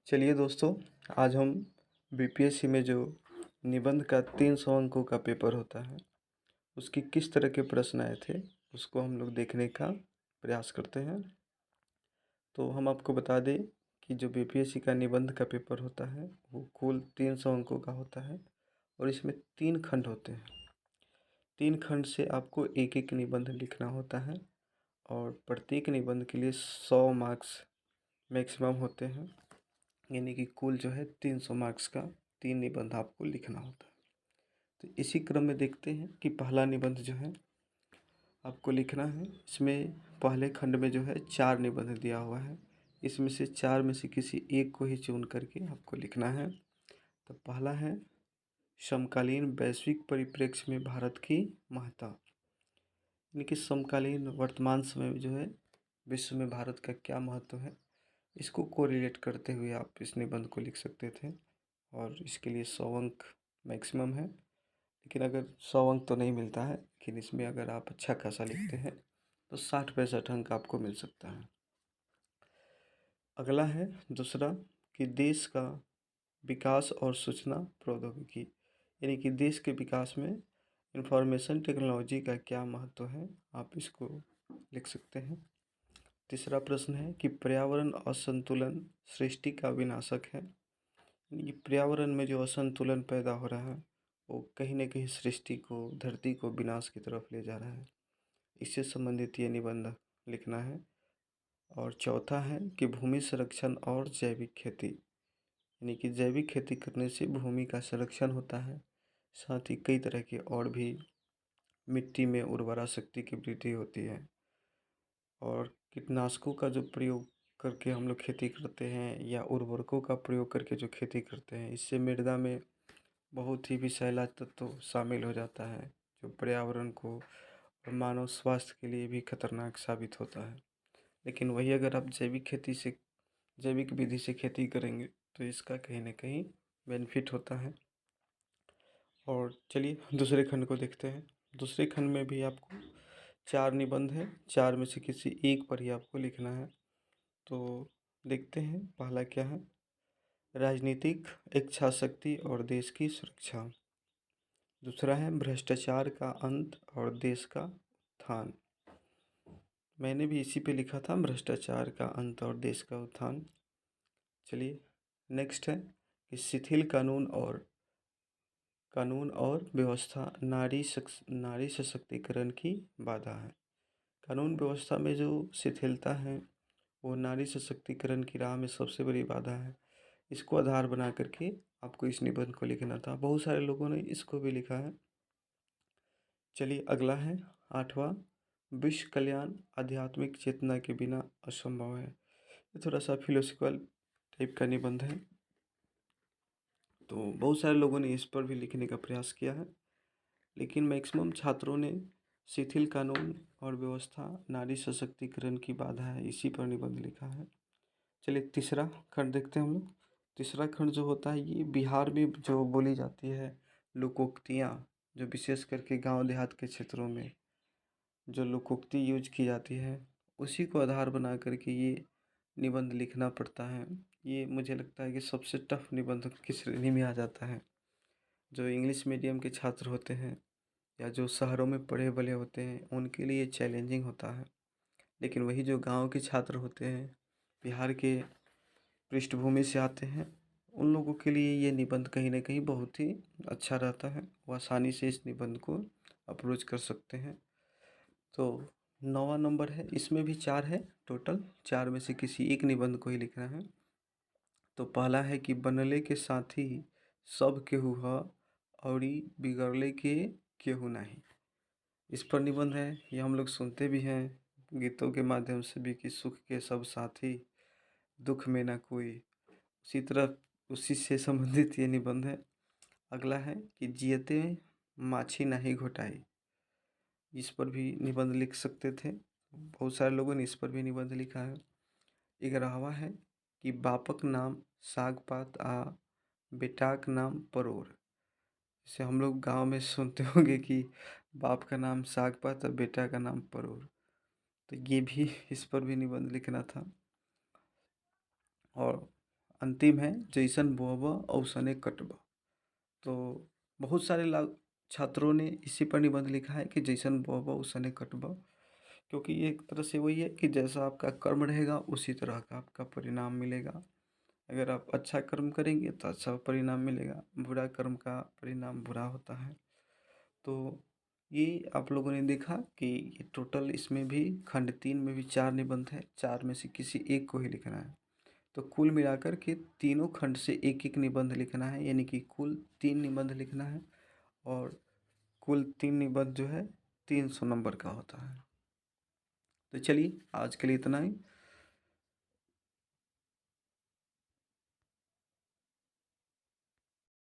चलिए दोस्तों, आज हम बीपीएससी में जो निबंध का 300 अंकों का पेपर होता है, उसकी किस तरह के प्रश्न आए थे, उसको हम लोग देखने का प्रयास करते हैं। तो हम आपको बता दें कि जो बीपीएससी का निबंध का पेपर होता है, वो कुल 300 अंकों का होता है और इसमें 3 खंड होते हैं। 3 खंड से आपको एक-एक निबंध लिखना होता है और प्रत्येक निबंध के लिए 100 मार्क्स मैक्सिमम होते हैं। यानी कि कुल जो है 300 मार्क्स का 3 निबंध आपको लिखना होता है। तो इसी क्रम में देखते हैं कि पहला निबंध जो है आपको लिखना है। इसमें पहले खंड में जो है 4 निबंध दिया हुआ है। इसमें से 4 में से किसी एक को ही चुन करके आपको लिखना है। तो पहला है समकालीन वैश्विक परिप्रेक्ष्य में भारत की महत्ता। यानी कि समकालीन वर्तमान समय में जो है विश्व में भारत का क्या महत्व है, इसको कोरिलेट करते हुए आप इस निबंध को लिख सकते थे और इसके लिए 100 अंक मैक्सिमम है। लेकिन अगर 100 अंक तो नहीं मिलता है, लेकिन इसमें अगर आप अच्छा खासा लिखते हैं तो 60-65 अंक आपको मिल सकता है। अगला है दूसरा कि देश का विकास और सूचना प्रौद्योगिकी। यानी कि देश के विकास में इंफॉर्मेशन टेक्नोलॉजी का क्या महत्व है, आप इसको लिख सकते हैं। तीसरा प्रश्न है कि पर्यावरण असंतुलन सृष्टि का विनाशक है। यानी कि पर्यावरण में जो असंतुलन पैदा हो रहा है, वो कहीं न कहीं सृष्टि को, धरती को विनाश की तरफ ले जा रहा है। इससे संबंधित ये निबंध लिखना है। और चौथा है कि भूमि संरक्षण और जैविक खेती। यानी कि जैविक खेती करने से भूमि का संरक्षण होता है, साथ ही कई तरह के और भी मिट्टी में उर्वरा शक्ति की वृद्धि होती है। और कीटनाशकों का जो प्रयोग करके हम लोग खेती करते हैं या उर्वरकों का प्रयोग करके जो खेती करते हैं, इससे मृदा में बहुत ही विषैला तत्व शामिल हो जाता है, जो पर्यावरण को और मानव स्वास्थ्य के लिए भी खतरनाक साबित होता है। लेकिन वही अगर आप जैविक विधि से खेती करेंगे तो इसका कहीं न कहीं बेनिफिट होता है। और चलिए दूसरे खंड को देखते हैं। दूसरे खंड में भी आपको 4 निबंध हैं, 4 में से किसी एक पर ही आपको लिखना है। तो देखते हैं पहला क्या है, राजनीतिक इच्छाशक्ति और देश की सुरक्षा। दूसरा है भ्रष्टाचार का अंत और देश का उत्थान। मैंने भी इसी पे लिखा था, भ्रष्टाचार का अंत और देश का उत्थान। चलिए नेक्स्ट है कि शिथिल कानून और व्यवस्था नारी सशक्तिकरण की बाधा है। कानून व्यवस्था में जो शिथिलता है, वो नारी सशक्तिकरण की राह में सबसे बड़ी बाधा है। इसको आधार बना करके आपको इस निबंध को लिखना था। बहुत सारे लोगों ने इसको भी लिखा है। चलिए अगला है 8वां, विश्व कल्याण आध्यात्मिक चेतना के बिना असंभव है। ये थोड़ा सा फिलोसफिकल टाइप का निबंध है, तो बहुत सारे लोगों ने इस पर भी लिखने का प्रयास किया है, लेकिन मैक्सिमम छात्रों ने शिथिल कानून और व्यवस्था नारी सशक्तिकरण की बाधा है, इसी पर निबंध लिखा है। चलिए तीसरा खंड देखते हैं हम लोग। तीसरा खंड जो होता है, ये बिहार में जो बोली जाती है लोकोक्तियाँ, जो विशेष करके गांव देहात के क्षेत्रों में जो लोकोक्ति यूज की जाती है, उसी को आधार बना करके ये निबंध लिखना पड़ता है। ये मुझे लगता है कि सबसे टफ निबंध की श्रेणी में आ जाता है। जो इंग्लिश मीडियम के छात्र होते हैं या जो शहरों में पढ़े बड़े होते हैं, उनके लिए चैलेंजिंग होता है। लेकिन वही जो गांव के छात्र होते हैं, बिहार के पृष्ठभूमि से आते हैं, उन लोगों के लिए ये निबंध कहीं न कहीं बहुत ही अच्छा रहता है। वो आसानी से इस निबंध को अप्रोच कर सकते हैं। तो 9वां नंबर है, इसमें भी 4 है टोटल, 4 में से किसी एक निबंध को ही लिखना है। तो पहला है कि बनले के साथी सब केहू ह अउरी बिगड़ले के केहू नाही। इस पर निबंध है, ये हम लोग सुनते भी हैं गीतों के माध्यम से भी कि सुख के सब साथी दुख में ना कोई। उसी तरह उसी से संबंधित ये निबंध है। अगला है कि जियते माछी नाही घोटाई। इस पर भी निबंध लिख सकते थे, बहुत सारे लोगों ने इस पर भी निबंध लिखा है। 11वां है कि बापक नाम साग पात आ बेटाक नाम परोर। जैसे हम लोग गांव में सुनते होंगे कि बाप का नाम साग पात और बेटा का नाम परोर, तो ये भी इस पर भी निबंध लिखना था। और अंतिम है जैसन बोअबा औसने कटबा। तो बहुत सारे छात्रों ने इसी पर निबंध लिखा है कि जैसन बोअबा वैसने कटबा, क्योंकि ये एक तरह से वही है कि जैसा आपका कर्म रहेगा उसी तरह का आपका परिणाम मिलेगा। अगर आप अच्छा कर्म करेंगे तो अच्छा परिणाम मिलेगा, बुरा कर्म का परिणाम बुरा होता है। तो ये आप लोगों ने देखा कि ये टोटल इसमें भी खंड 3 में भी 4 निबंध है, 4 में से किसी एक को ही लिखना है। तो कुल मिलाकर के तीनों खंड से एक-एक निबंध लिखना है, यानी कि कुल 3 निबंध लिखना है और कुल 3 निबंध जो है 300 नंबर का होता है। तो चलिए आज के लिए इतना ही।